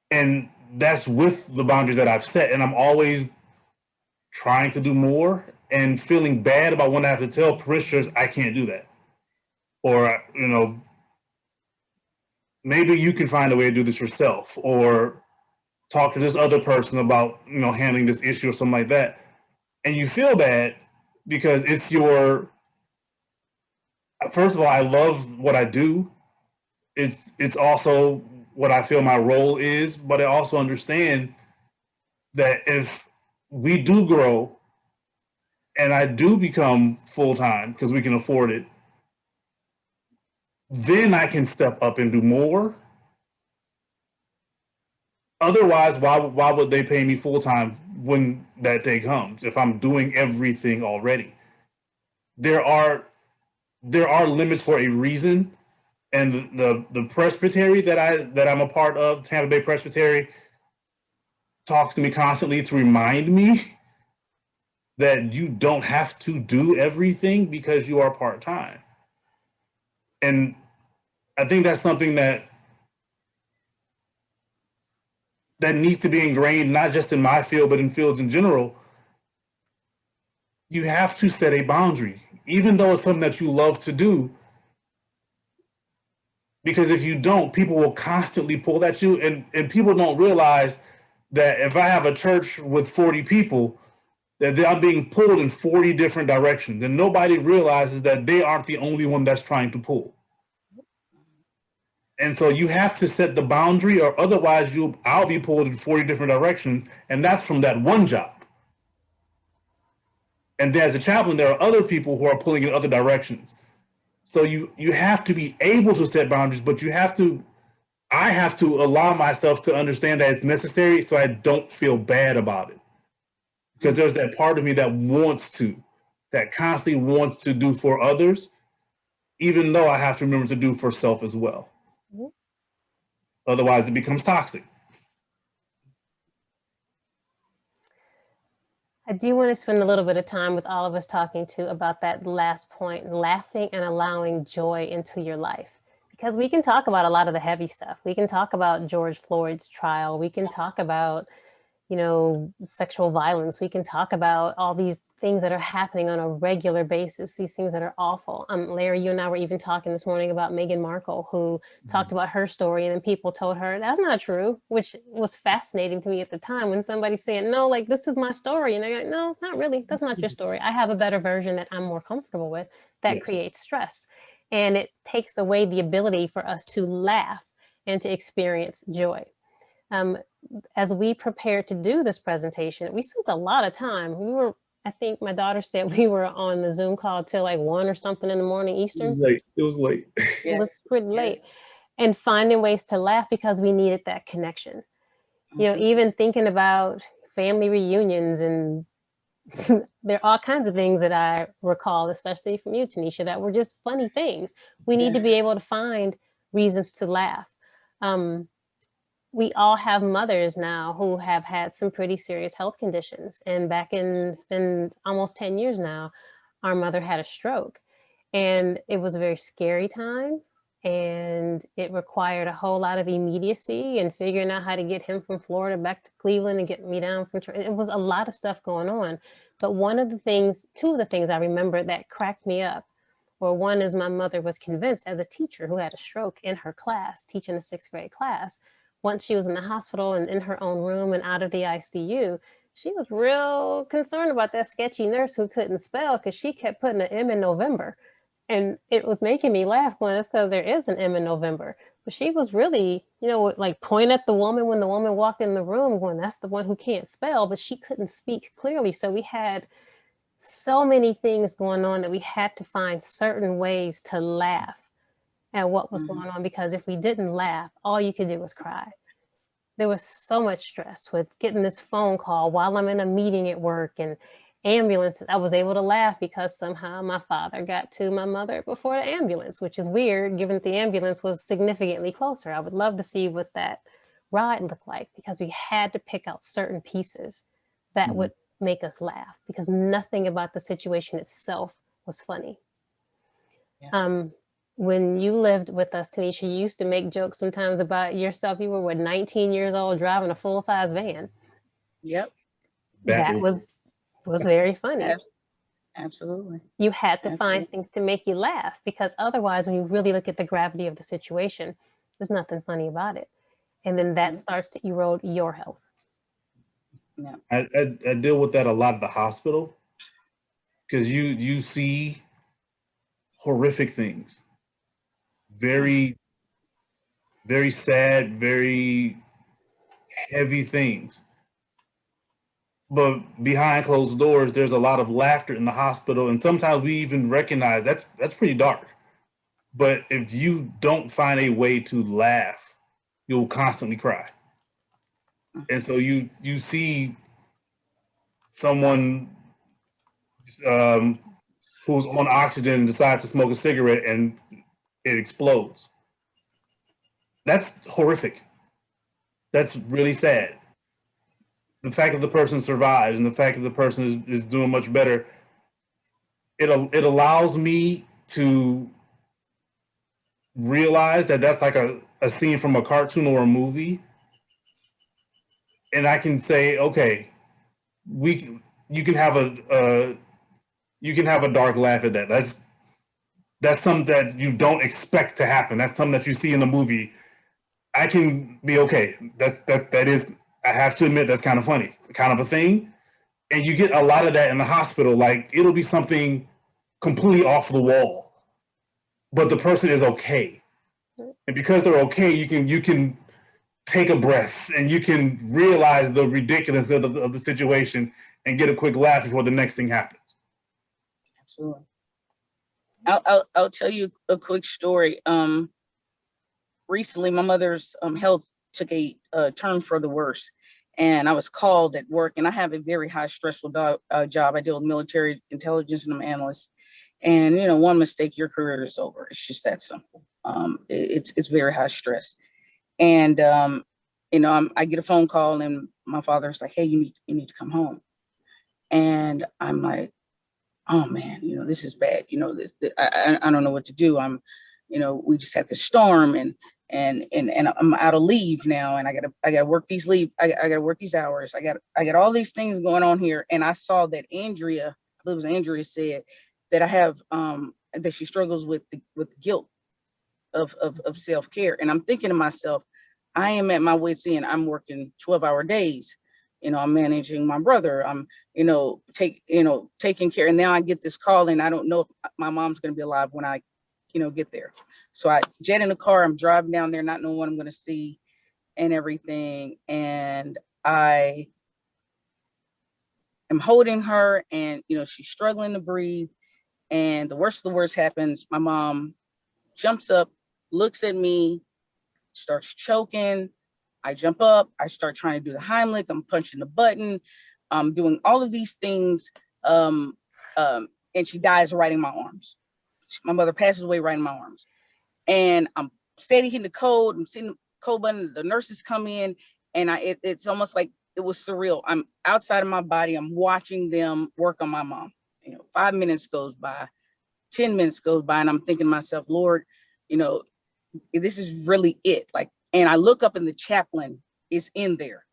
And that's with the boundaries that I've set. And I'm always trying to do more and feeling bad about when I have to tell parishioners I can't do that. Or, maybe you can find a way to do this yourself, or talk to this other person about, handling this issue or something like that. And you feel bad because it's first of all, I love what I do. It's also what I feel my role is, but I also understand that if we do grow and I do become full-time because we can afford it, then I can step up and do more. Otherwise, why would they pay me full-time when that day comes if I'm doing everything already? There are limits for a reason. And the presbytery that I'm a part of, Tampa Bay Presbytery, talks to me constantly to remind me that you don't have to do everything because you are part-time. And I think that's something that needs to be ingrained, not just in my field, but in fields in general. You have to set a boundary, even though it's something that you love to do. Because if you don't, people will constantly pull at you. And people don't realize that if I have a church with 40 people, that I'm being pulled in 40 different directions. And nobody realizes that they aren't the only one that's trying to pull. And so you have to set the boundary, or otherwise I'll be pulled in 40 different directions. And that's from that one job. And as a chaplain, there are other people who are pulling in other directions. So you have to be able to set boundaries, but I have to allow myself to understand that it's necessary so I don't feel bad about it. Because there's that part of me that constantly wants to do for others. even though I have to remember to do for self as well. Mhm. Otherwise, it becomes toxic. I do want to spend a little bit of time with all of us talking to about that last point, laughing and allowing joy into your life. Because we can talk about a lot of the heavy stuff. We can talk about George Floyd's trial. We can talk about, sexual violence. We can talk about all these things that are happening on a regular basis, these things that are awful. Larry, you and I were even talking this morning about Meghan Markle, who talked about her story, and then people told her that's not true, which was fascinating to me at the time when somebody's saying, no, like, this is my story. And they're like, no, not really. That's not your story. I have a better version that I'm more comfortable with. That Yes. creates stress. And it takes away the ability for us to laugh and to experience joy. As we prepared to do this presentation, we spent a lot of time. I think my daughter said we were on the Zoom call till like 1 or something in the morning Eastern. It was late. It was pretty late. Yes. And finding ways to laugh because we needed that connection. Even thinking about family reunions, and there are all kinds of things that I recall, especially from you, Tinesha, that were just funny things. We need to be able to find reasons to laugh. We all have mothers now who have had some pretty serious health conditions. And it's been almost 10 years now, our mother had a stroke. And it was a very scary time. And it required a whole lot of immediacy and figuring out how to get him from Florida back to Cleveland and get me down from, it was a lot of stuff going on. But two of the things I remember that cracked me up, one is my mother was convinced, as a teacher who had a stroke in her class, teaching a 6th grade class, once she was in the hospital and in her own room and out of the ICU, she was real concerned about that sketchy nurse who couldn't spell because she kept putting an M in November. And it was making me laugh going, that's because there is an M in November. But she was really, like point at the woman when the woman walked in the room going, that's the one who can't spell, but she couldn't speak clearly. So we had so many things going on that we had to find certain ways to laugh at what was going on, because if we didn't laugh, all you could do was cry. There was so much stress with getting this phone call while I'm in a meeting at work and ambulances. I was able to laugh because somehow my father got to my mother before the ambulance, which is weird given that the ambulance was significantly closer. I would love to see what that ride looked like, because we had to pick out certain pieces that would make us laugh, because nothing about the situation itself was funny. Yeah. When you lived with us, Tinesha, you used to make jokes sometimes about yourself. You were 19 years old driving a full-size van. Yep. That was very funny. Absolutely. You had to find things to make you laugh, because otherwise, when you really look at the gravity of the situation, there's nothing funny about it. And then that starts to erode your health. Yeah. I deal with that a lot at the hospital, because you see horrific things. Very, very sad, very heavy things. But behind closed doors, there's a lot of laughter in the hospital. And sometimes we even recognize that's pretty dark. But if you don't find a way to laugh, you'll constantly cry. And so you see someone who's on oxygen and decides to smoke a cigarette and it explodes. That's horrific. That's really sad. The fact that the person survives and the fact that the person is doing much better, it allows me to realize that that's like a scene from a cartoon or a movie. And I can say, okay, you can have a dark laugh at that. That's something that you don't expect to happen. That's something that you see in the movie. I can be okay. That is, I have to admit, that's kind of funny, kind of a thing. And you get a lot of that in the hospital. Like, it'll be something completely off the wall, but the person is okay. And because they're okay, you can take a breath and you can realize the ridiculousness of the situation and get a quick laugh before the next thing happens. Absolutely. I'll tell you a quick story. Recently, my mother's health took a turn for the worse, and I was called at work. And I have a very high stressful job. I deal with military intelligence, and I'm an analyst. And, you know, one mistake, your career is over. It's just that simple. It's very high stress. And, you know, I get a phone call and my father's like, hey, you need to come home. And I'm like, oh man, you know, this is bad. You know, I don't know what to do. You know, we just had the storm and I'm out of leave now, and I gotta work these leave. I gotta work these hours. I got all these things going on here. And I saw that Andrea, I believe it was Andrea, said that I have that she struggles with guilt of self-care. And I'm thinking to myself, I am at my wit's end. I'm working 12-hour days. You know, I'm managing my brother. I'm, you know, taking care. And now I get this call and I don't know if my mom's going to be alive when I, you know, get there. So I jet in the car, I'm driving down there, not knowing what I'm going to see and everything. And I am holding her and, you know, she's struggling to breathe. And the worst of the worst happens. My mom jumps up, looks at me, starts choking. I jump up, I start trying to do the Heimlich, I'm punching the button, I'm doing all of these things, and she dies right in my arms. My mother passes away right in my arms. And I'm steady hitting the code, I'm seeing the code button, the nurses come in, and it's almost like it was surreal. I'm outside of my body, I'm watching them work on my mom. You know, 5 minutes goes by, 10 minutes goes by, and I'm thinking to myself, Lord, you know, this is really it. Like, and I look up and the chaplain is in there.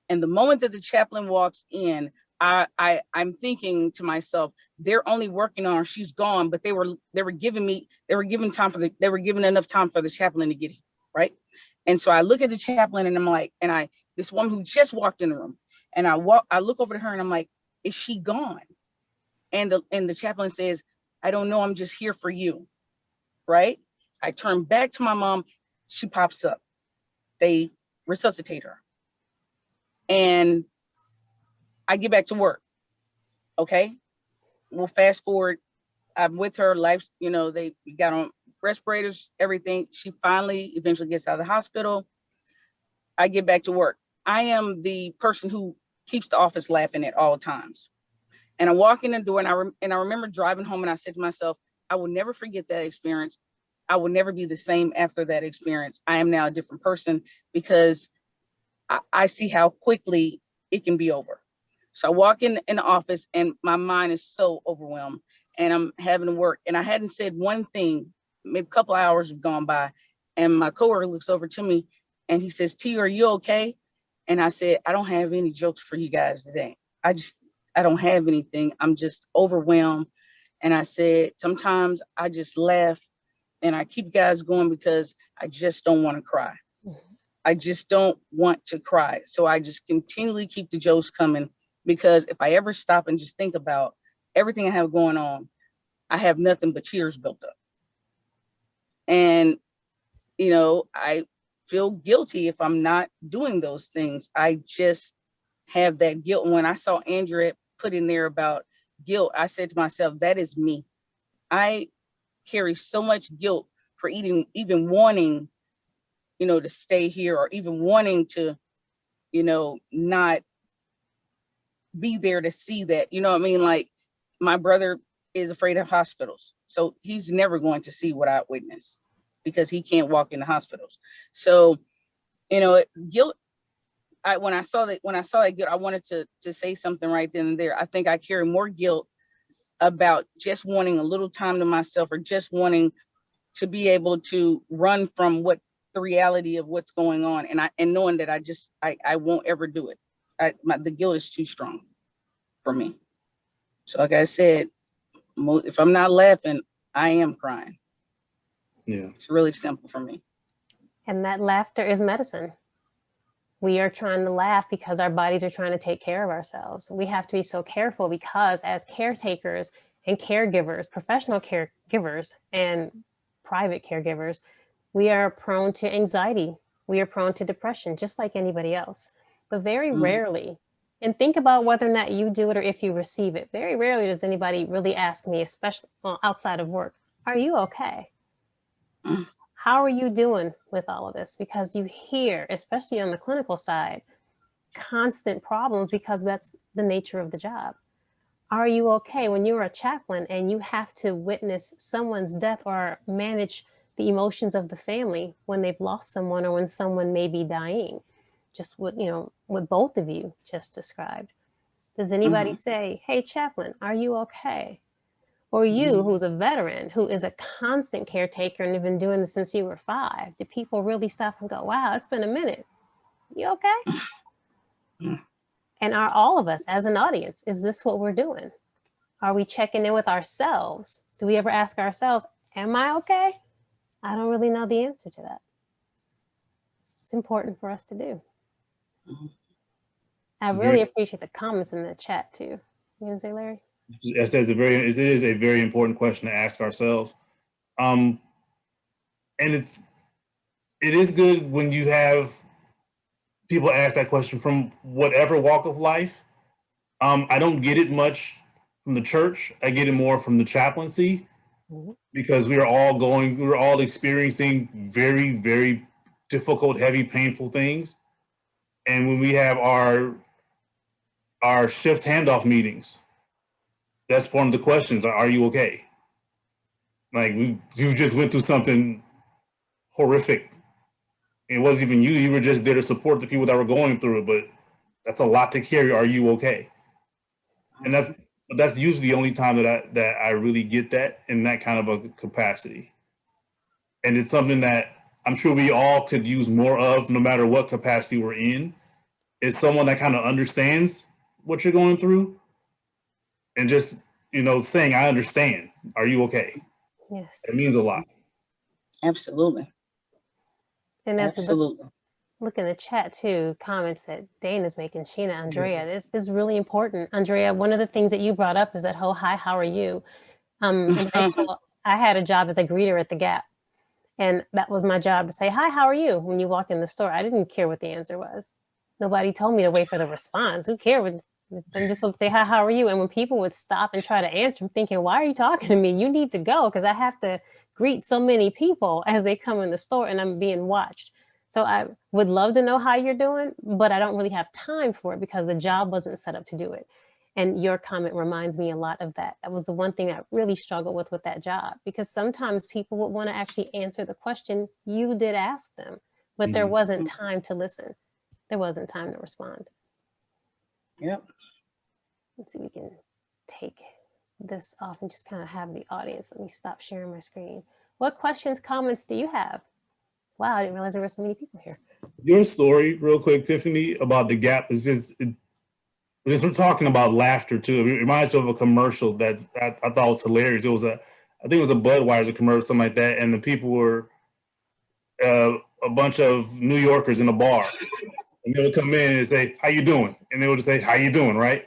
And the moment that the chaplain walks in, I'm thinking to myself, they're only working on her, she's gone, but they were giving enough time for the chaplain to get here, right? And so I look at the chaplain and I'm like, this woman who just walked in the room, and I look over to her and I'm like, is she gone? And the chaplain says, I don't know, I'm just here for you, right? I turn back to my mom, she pops up. They resuscitate her. And I get back to work. Okay. We'll fast forward. I'm with her, life, you know, they got on respirators, everything. She finally eventually gets out of the hospital. I get back to work. I am the person who keeps the office laughing at all times. And I walk in the door and I remember driving home and I said to myself, I will never forget that experience. I will never be the same after that experience. I am now a different person because I see how quickly it can be over. So I walk in the office and my mind is so overwhelmed and I'm having to work. And I hadn't said one thing, maybe a couple of hours have gone by. And my coworker looks over to me and he says, T, are you okay? And I said, I don't have any jokes for you guys today. I don't have anything. I'm just overwhelmed. And I said, sometimes I just laugh and I keep guys going because I just don't want to cry. I just don't want to cry. So I just continually keep the jokes coming because if I ever stop and just think about everything I have going on, I have nothing but tears built up. And, you know, I feel guilty if I'm not doing those things. I just have that guilt. And when I saw Andrea put in there about guilt, I said to myself, that is me. I carry so much guilt for even wanting, you know, to stay here or even wanting to, you know, not be there to see that, you know what I mean? Like my brother is afraid of hospitals. So he's never going to see what I witnessed because he can't walk in the hospitals. So, you know, guilt, when I saw that guilt, I wanted to say something right then and there. I think I carry more guilt about just wanting a little time to myself or just wanting to be able to run from what the reality of what's going on. And knowing that I won't ever do it. The guilt is too strong for me. So like I said, if I'm not laughing, I am crying. Yeah. It's really simple for me. And that laughter is medicine. We are trying to laugh because our bodies are trying to take care of ourselves. We have to be so careful because as caretakers and caregivers, professional caregivers and private caregivers, we are prone to anxiety. We are prone to depression, just like anybody else. But very rarely, and think about whether or not you do it or if you receive it, very rarely does anybody really ask me, especially outside of work, are you okay? How are you doing with all of this? Because you hear, especially on the clinical side, constant problems because that's the nature of the job. Are you okay when you're a chaplain and you have to witness someone's death or manage the emotions of the family when they've lost someone or when someone may be dying? Just what, what both of you just described. Does anybody say, hey, chaplain, are you okay? Or you, who's a veteran, who is a constant caretaker and have been doing this since you were 5, do people really stop and go, wow, it's been a minute. You okay? And are all of us as an audience, is this what we're doing? Are we checking in with ourselves? Do we ever ask ourselves, am I okay? I don't really know the answer to that. It's important for us to do. I really appreciate the comments in the chat too. You gonna say, Larry? I said it is a very important question to ask ourselves. And it is good when you have people ask that question from whatever walk of life. I don't get it much from the church. I get it more from the chaplaincy, because we're all experiencing very, very difficult, heavy, painful things. And when we have our shift handoff meetings, that's one of the questions. Are you okay? Like, you just went through something horrific. It wasn't even you. You were just there to support the people that were going through it, but that's a lot to carry. Are you okay? And that's usually the only time that I really get that in that kind of a capacity. And it's something that I'm sure we all could use more of, no matter what capacity we're in, is someone that kind of understands what you're going through and just, saying, I understand. Are you okay? Yes. It means a lot. Absolutely. And as Absolutely. look in the chat too, comments that Dana's making, Sheena, Andrea, this is really important. Andrea, one of the things that you brought up is that whole, hi, how are you? In high school, I had a job as a greeter at the Gap. And that was my job, to say, hi, how are you? When you walk in the store, I didn't care what the answer was. Nobody told me to wait for the response. Who cared? I'm just supposed to say, hi, how are you? And when people would stop and try to answer, I'm thinking, why are you talking to me? You need to go, because I have to greet so many people as they come in the store and I'm being watched. So I would love to know how you're doing, but I don't really have time for it because the job wasn't set up to do it. And your comment reminds me a lot of that. That was the one thing I really struggled with that job, because sometimes people would want to actually answer the question you did ask them, but there wasn't time to listen. There wasn't time to respond. Yep. Let's see if we can take this off and just kind of have the audience. Let me stop sharing my screen. What questions, comments do you have? Wow, I didn't realize there were so many people here. Your story, real quick, Tiffany, about the Gap is just, because we're talking about laughter too. It reminds me of a commercial that I thought was hilarious. I think it was a Budweiser commercial, something like that, and the people were a bunch of New Yorkers in a bar, and they would come in and say, "How you doing?" And they would just say, "How you doing?" Right?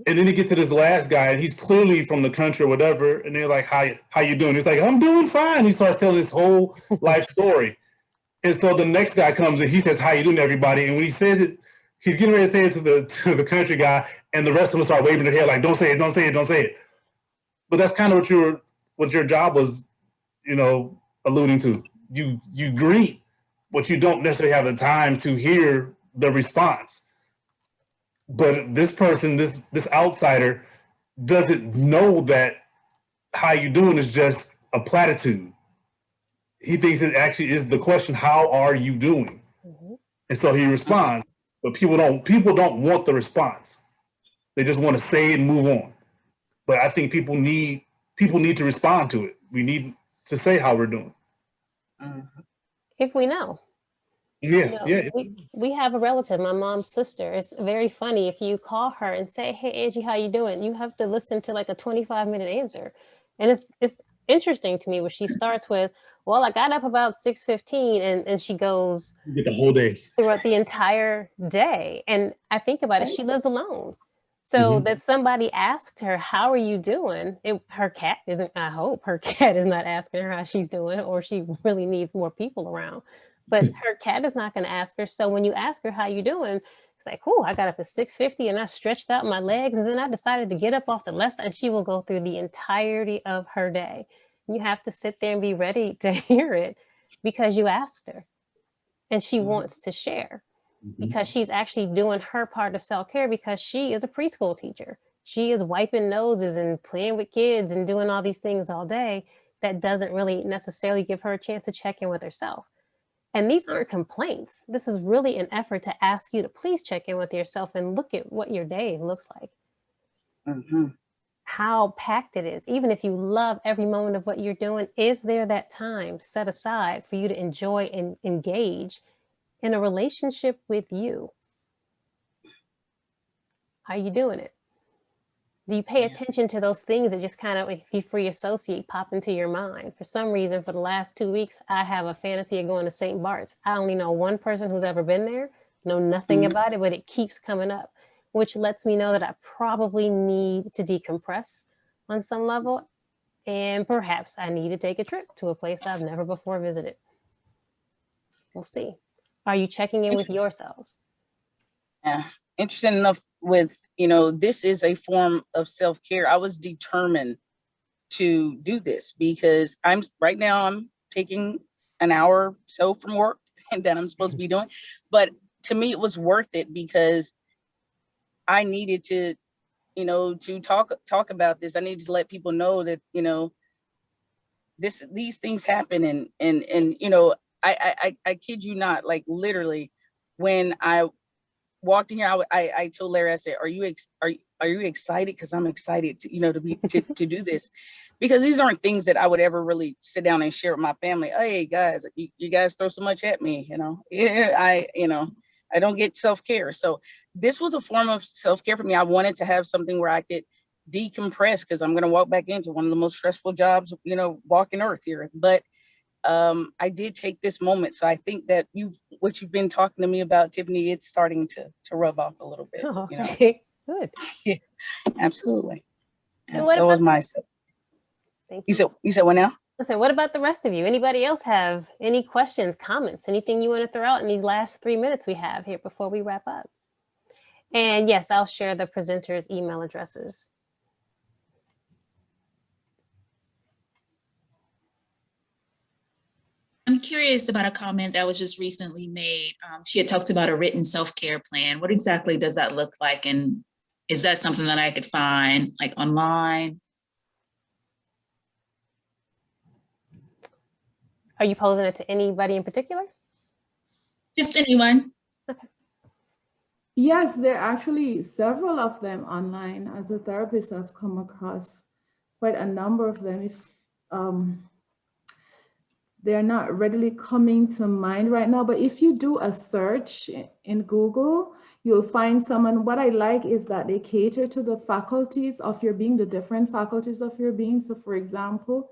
And then you get to this last guy, and he's clearly from the country or whatever, and they're like, how you doing? He's like, I'm doing fine. He starts telling his whole life story. And so the next guy comes and he says, how you doing, everybody? And when he says it, he's getting ready to say it to the country guy, and the rest of them start waving their head like, don't say it, don't say it, don't say it. But that's kind of what your job was, alluding to. You greet, but you don't necessarily have the time to hear the response. But this person, this outsider, doesn't know that how you doing is just a platitude. He thinks it actually is the question, how are you doing? And so he responds, but people don't want the response. They just want to say it and move on. But I think people need to respond to it. We need to say how we're doing. If we know. Yeah. We have a relative, my mom's sister. It's very funny. If you call her and say, hey, Angie, how you doing? You have to listen to like a 25-minute answer. And it's interesting to me where she starts with, well, I got up about 6:15, and she goes you get the whole day throughout the entire day. And I think about it, she lives alone. So that somebody asked her, how are you doing? Her cat isn't, I hope her cat is not asking her how she's doing, or she really needs more people around. But her cat is not going to ask her. So when you ask her how you doing, it's like, oh, I got up at 6:50 and I stretched out my legs, and then I decided to get up off the left side. And she will go through the entirety of her day. You have to sit there and be ready to hear it because you asked her, and she wants to share because she's actually doing her part of self-care, because she is a preschool teacher. she is wiping noses and playing with kids and doing all these things all day, that doesn't really necessarily give her a chance to check in with herself. And these aren't complaints. This is really an effort to ask you to please check in with yourself and look at what your day looks like. Mm-hmm. How packed it is. Even if you love every moment of what you're doing, is there that time set aside for you to enjoy and engage in a relationship with you? Are you doing it? Do you pay attention to those things that just kind of, if you free associate, pop into your mind? For some reason, for the last 2 weeks, I have a fantasy of going to St. Bart's. I only know one person who's ever been there, know nothing about it, but it keeps coming up, which lets me know that I probably need to decompress on some level. And perhaps I need to take a trip to a place I've never before visited. We'll see. Are you checking in with yourselves? Yeah. Interesting enough with, this is a form of self-care. I was determined to do this because right now I'm taking an hour or so from work and that I'm supposed to be doing. But to me, it was worth it because I needed to, to talk about this. I needed to let people know that, these things happen. And I kid you not, like literally when I walked in here, I told Larry, I said, are you excited? Because I'm excited to do this, because these aren't things that I would ever really sit down and share with my family. Hey guys, you guys throw so much at me, I don't get self-care. So this was a form of self-care for me. I wanted to have something where I could decompress, because I'm going to walk back into one of the most stressful jobs, walking earth here. But I did take this moment. So I think that what you've been talking to me about, Tiffany, it's starting to rub off a little bit. Oh, okay. Good. Yeah, absolutely. And So that was my. Thank you. You said what now? So what about the rest of you? Anybody else have any questions, comments, anything you want to throw out in these last 3 minutes we have here before we wrap up? And yes, I'll share the presenters' email addresses. I'm curious about a comment that was just recently made. She had talked about a written self-care plan. What exactly does that look like? And is that something that I could find like online? Are you posing it to anybody in particular? Just anyone. Okay. Yes, there are actually several of them online. As a therapist, I've come across quite a number of them. If they're not readily coming to mind right now, but if you do a search in Google, you'll find someone. What I like is that they cater to the faculties of your being, the different faculties of your being. So for example,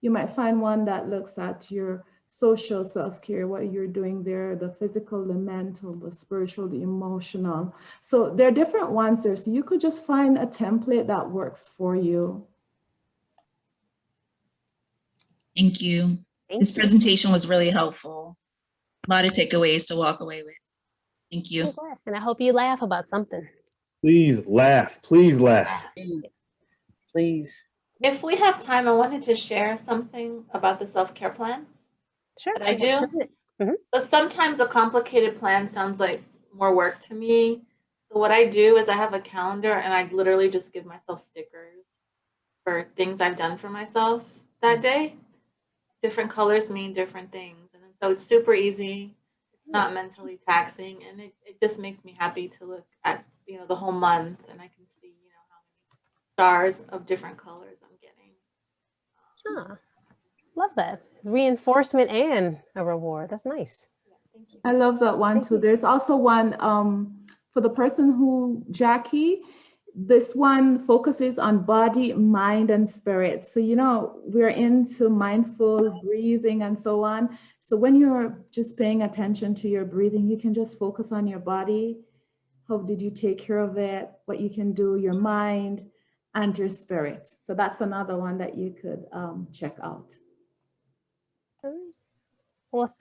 you might find one that looks at your social self-care, what you're doing there, the physical, the mental, the spiritual, the emotional. So there are different ones there. So you could just find a template that works for you. Thank you. This presentation was really helpful. A lot of takeaways to walk away with. Thank you. And I hope you laugh about something. Please laugh. Please laugh. Please. If we have time, I wanted to share something about the self-care plan. Sure. That I do. But sometimes a complicated plan sounds like more work to me. So what I do is I have a calendar and I literally just give myself stickers for things I've done for myself that day. Different colors mean different things. And so it's super easy. It's not mentally taxing. And it just makes me happy to look at, the whole month, and I can see, how many stars of different colors I'm getting. Love that. It's reinforcement and a reward. That's nice. Yeah, thank you. I love that one too. There's also one for the person Jackie, this one focuses on body, mind, and spirit. So, we're into mindful breathing and so on. So when you're just paying attention to your breathing, you can just focus on your body. How did you take care of it? What you can do, your mind and your spirit. So that's another one that you could check out. Well,